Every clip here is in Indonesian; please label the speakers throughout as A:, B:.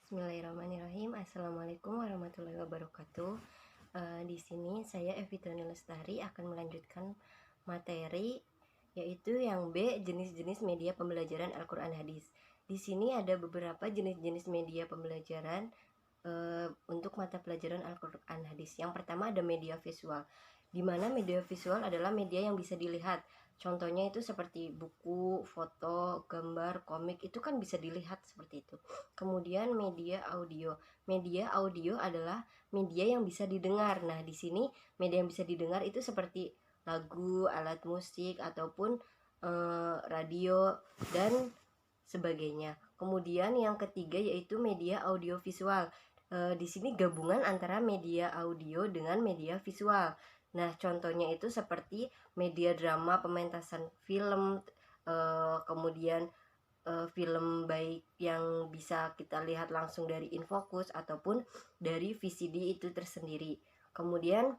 A: Bismillahirrahmanirrahim. Assalamualaikum warahmatullahi wabarakatuh. Di sini saya Evitani Lestari akan melanjutkan materi yaitu yang B, jenis-jenis media pembelajaran Al-Quran Hadis. Di sini ada beberapa jenis-jenis media pembelajaran untuk mata pelajaran Al-Quran Hadis. Yang pertama ada media visual, di mana media visual adalah media yang bisa dilihat. Contohnya itu seperti buku, foto, gambar, komik, itu kan bisa dilihat seperti itu. Kemudian media audio. Media audio adalah media yang bisa didengar. Nah, di sini media yang bisa didengar itu seperti lagu, alat musik, ataupun radio dan sebagainya. Kemudian yang ketiga yaitu media audiovisual. Di sini gabungan antara media audio dengan media visual. Nah, contohnya itu seperti media drama, pementasan film, kemudian film baik yang bisa kita lihat langsung dari Infocus ataupun dari VCD itu tersendiri. Kemudian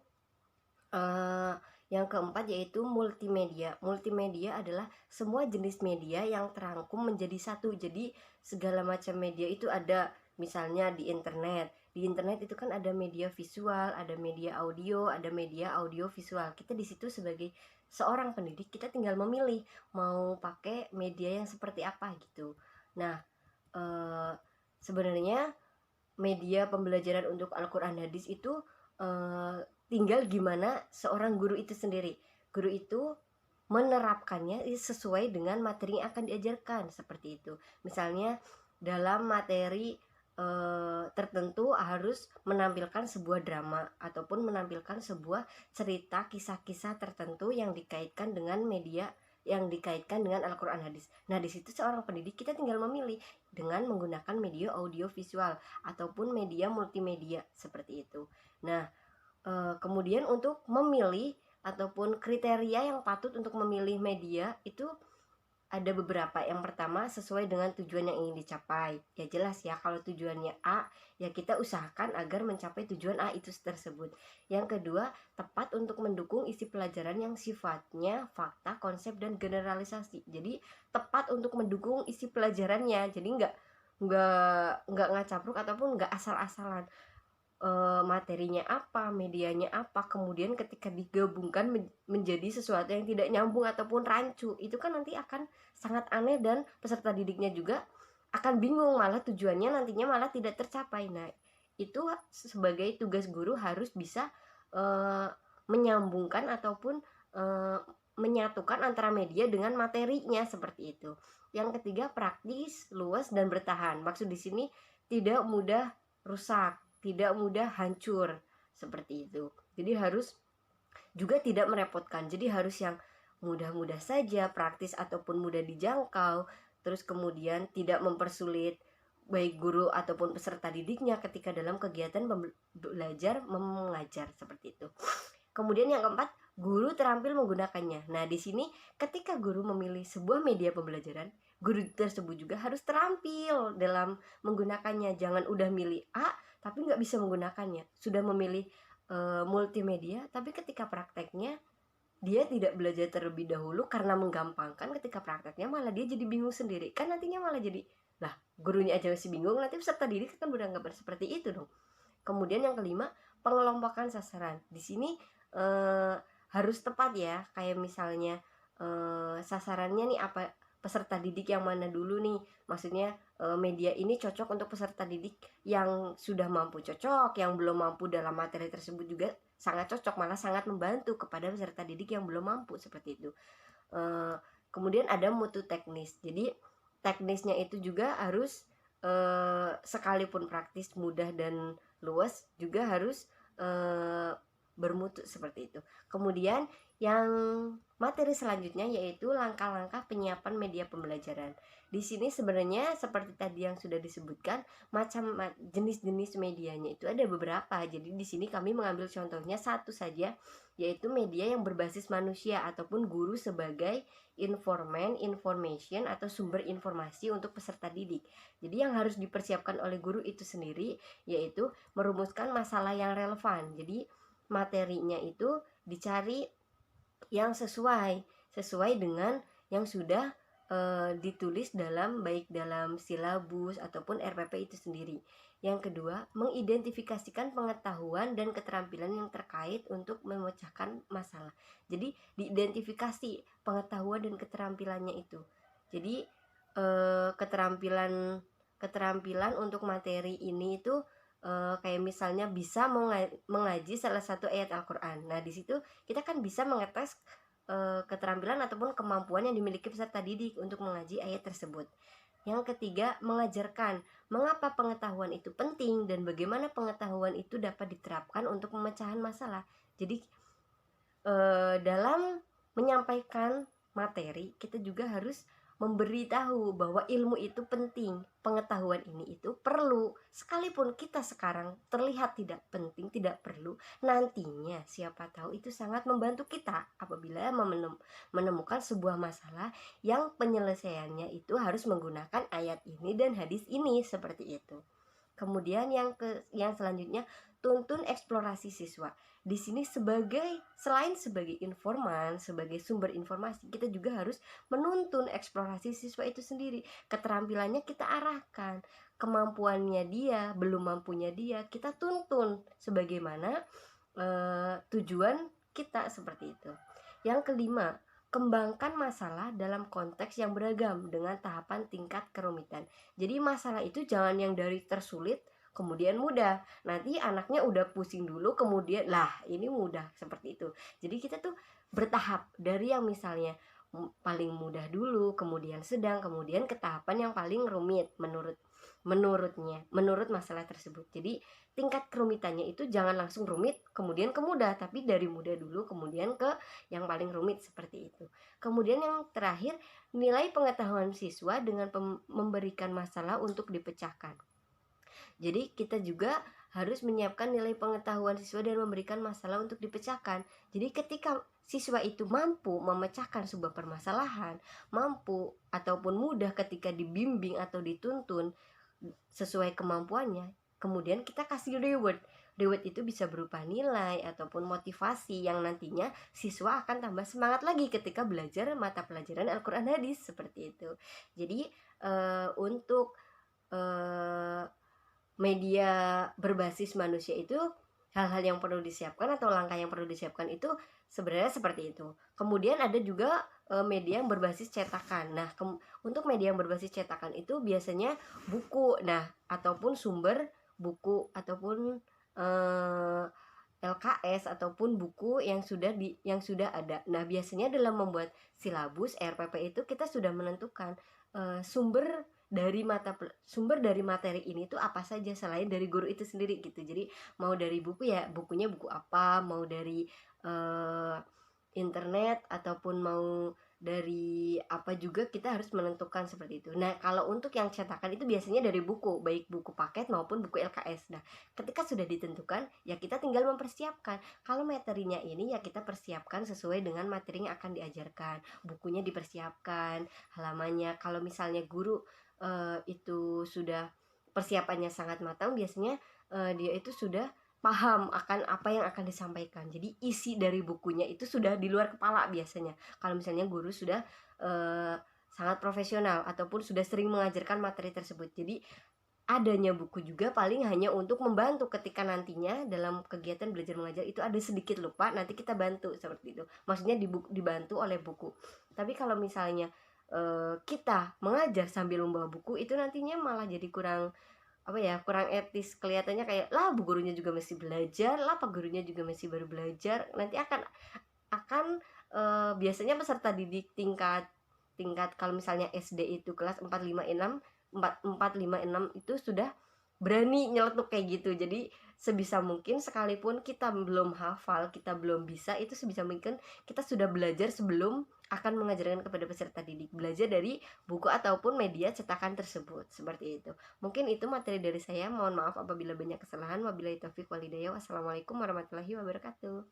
A: yang keempat yaitu multimedia. Multimedia adalah semua jenis media yang terangkum menjadi satu. Jadi segala macam media itu ada. Misalnya di internet. Di internet itu kan ada media visual, ada media audio, ada media audio visual. Kita di situ sebagai seorang pendidik kita tinggal memilih mau pakai media yang seperti apa gitu. Nah, sebenarnya media pembelajaran untuk Al-Quran Hadis itu tinggal gimana seorang guru itu sendiri. Guru itu menerapkannya sesuai dengan materi yang akan diajarkan, seperti itu. Misalnya dalam materi tertentu harus menampilkan sebuah drama ataupun menampilkan sebuah cerita kisah-kisah tertentu yang dikaitkan dengan media, yang dikaitkan dengan Al-Quran Hadis. Nah, di situ seorang pendidik kita tinggal memilih dengan menggunakan media audio visual ataupun media multimedia seperti itu. Nah, kemudian untuk memilih ataupun kriteria yang patut untuk memilih media itu ada beberapa. Yang pertama, sesuai dengan tujuan yang ingin dicapai. Ya jelas ya, kalau tujuannya A, ya kita usahakan agar mencapai tujuan A itu tersebut. Yang kedua, tepat untuk mendukung isi pelajaran yang sifatnya fakta, konsep, dan generalisasi. Jadi tepat untuk mendukung isi pelajarannya. Jadi nggak ngacapruk ataupun nggak asal-asalan. Materinya apa, medianya apa, kemudian ketika digabungkan menjadi sesuatu yang tidak nyambung ataupun rancu, itu kan nanti akan sangat aneh dan peserta didiknya juga akan bingung, malah tujuannya nantinya malah tidak tercapai. Nah, itu sebagai tugas guru harus bisa menyambungkan ataupun menyatukan antara media dengan materinya seperti itu. Yang ketiga, praktis, luas, dan bertahan. Maksud di sini tidak mudah rusak, tidak mudah hancur seperti itu. Jadi harus juga tidak merepotkan. Jadi harus yang mudah-mudah saja, praktis ataupun mudah dijangkau. Terus kemudian tidak mempersulit baik guru ataupun peserta didiknya ketika dalam kegiatan belajar mengajar seperti itu. Kemudian yang keempat, guru terampil menggunakannya. Nah, di sini ketika guru memilih sebuah media pembelajaran, guru tersebut juga harus terampil dalam menggunakannya. Jangan udah milih A tapi nggak bisa menggunakannya. Sudah memilih multimedia, tapi ketika prakteknya dia tidak belajar terlebih dahulu karena menggampangkan. Ketika prakteknya malah dia jadi bingung sendiri. Kan nantinya malah jadi, lah gurunya aja masih bingung, nanti peserta didik kan beranggapan seperti itu dong. Kemudian yang kelima, pengelompokan sasaran. Di sini harus tepat ya, kayak misalnya sasarannya nih apa, peserta didik yang mana dulu nih. Maksudnya media ini cocok untuk peserta didik yang sudah mampu cocok, yang belum mampu dalam materi tersebut juga sangat cocok, malah sangat membantu kepada peserta didik yang belum mampu seperti itu. Kemudian ada mutu teknis. Jadi teknisnya itu juga harus sekalipun praktis, mudah, dan luas, juga harus bermutu seperti itu. Kemudian yang materi selanjutnya yaitu langkah-langkah penyiapan media pembelajaran. Di sini sebenarnya seperti tadi yang sudah disebutkan, macam jenis-jenis medianya itu ada beberapa. Jadi di sini kami mengambil contohnya satu saja, yaitu media yang berbasis manusia ataupun guru sebagai information atau sumber informasi untuk peserta didik. Jadi yang harus dipersiapkan oleh guru itu sendiri yaitu merumuskan masalah yang relevan. Jadi materinya itu dicari yang sesuai dengan yang sudah ditulis baik dalam silabus ataupun RPP itu sendiri. Yang kedua, mengidentifikasikan pengetahuan dan keterampilan yang terkait untuk memecahkan masalah. Jadi diidentifikasi pengetahuan dan keterampilannya itu. Jadi keterampilan untuk materi ini itu kayak misalnya bisa mengaji salah satu ayat Al-Quran. Nah, di situ kita kan bisa mengetes keterampilan ataupun kemampuan yang dimiliki peserta didik untuk mengaji ayat tersebut. Yang ketiga, mengajarkan mengapa pengetahuan itu penting dan bagaimana pengetahuan itu dapat diterapkan untuk pemecahan masalah. Jadi dalam menyampaikan materi, kita juga harus memberitahu bahwa ilmu itu penting, pengetahuan ini itu perlu. Sekalipun kita sekarang terlihat tidak penting, tidak perlu, nantinya siapa tahu itu sangat membantu kita apabila menemukan sebuah masalah yang penyelesaiannya itu harus menggunakan ayat ini dan hadis ini, seperti itu. Kemudian yang selanjutnya, tuntun eksplorasi siswa. Di sini selain sebagai informan, sebagai sumber informasi, kita juga harus menuntun eksplorasi siswa itu sendiri. Keterampilannya kita arahkan, kemampuannya dia, belum mampunya dia, kita tuntun sebagaimana tujuan kita, seperti itu. Yang kelima, kembangkan masalah dalam konteks yang beragam dengan tahapan tingkat kerumitan. Jadi masalah itu jangan yang dari tersulit kemudian mudah, nanti anaknya udah pusing dulu kemudian lah ini mudah, seperti itu. Jadi kita tuh bertahap dari yang misalnya paling mudah dulu, kemudian sedang, kemudian ke tahapan yang paling rumit menurut masalah tersebut. Jadi tingkat kerumitannya itu jangan langsung rumit kemudian ke mudah, tapi dari mudah dulu kemudian ke yang paling rumit, seperti itu. Kemudian yang terakhir, nilai pengetahuan siswa dengan memberikan masalah untuk dipecahkan. Jadi kita juga harus menyiapkan nilai pengetahuan siswa dan memberikan masalah untuk dipecahkan. Jadi ketika siswa itu mampu memecahkan sebuah permasalahan, mampu ataupun mudah ketika dibimbing atau dituntun sesuai kemampuannya, kemudian kita kasih reward. Reward itu bisa berupa nilai ataupun motivasi yang nantinya siswa akan tambah semangat lagi ketika belajar mata pelajaran Al-Quran Hadis, seperti itu. Jadi untuk media berbasis manusia itu hal-hal yang perlu disiapkan atau langkah yang perlu disiapkan itu sebenarnya seperti itu. Kemudian ada juga media yang berbasis cetakan. Nah, untuk media yang berbasis cetakan itu biasanya buku, nah ataupun sumber buku ataupun LKS ataupun buku yang sudah ada. Nah, biasanya dalam membuat silabus RPP itu kita sudah menentukan sumber dari materi ini tuh apa saja selain dari guru itu sendiri gitu. Jadi mau dari buku ya bukunya buku apa, mau dari internet ataupun mau dari apa juga kita harus menentukan, seperti itu. Nah, kalau untuk yang cetakan itu biasanya dari buku, baik buku paket maupun buku LKS. Nah, ketika sudah ditentukan ya kita tinggal mempersiapkan. Kalau materinya ini ya kita persiapkan sesuai dengan materi yang akan diajarkan, bukunya dipersiapkan, halamannya. Kalau misalnya guru itu sudah persiapannya sangat matang, biasanya dia itu sudah paham akan apa yang akan disampaikan. Jadi isi dari bukunya itu sudah di luar kepala biasanya. Kalau misalnya guru sudah sangat profesional ataupun sudah sering mengajarkan materi tersebut. Jadi adanya buku juga paling hanya untuk membantu ketika nantinya dalam kegiatan belajar mengajar itu ada sedikit lupa, nanti kita bantu, seperti itu. Maksudnya dibantu oleh buku. Tapi kalau misalnya kita mengajar sambil membawa buku, itu nantinya malah jadi kurang etis. Kelihatannya kayak lah bu gurunya juga masih belajar, lah pak gurunya juga masih baru belajar. Nanti akan biasanya peserta didik tingkat kalau misalnya SD itu kelas 4, 5, 6 itu sudah berani nyeletuk kayak gitu. Jadi sebisa mungkin sekalipun kita belum hafal, kita belum bisa, itu sebisa mungkin kita sudah belajar sebelum akan mengajarkan kepada peserta didik, belajar dari buku ataupun media cetakan tersebut, seperti itu. Mungkin itu materi dari saya. Mohon maaf apabila banyak kesalahan. Wabillahi taufiq walhidayah. Wassalamualaikum warahmatullahi wabarakatuh.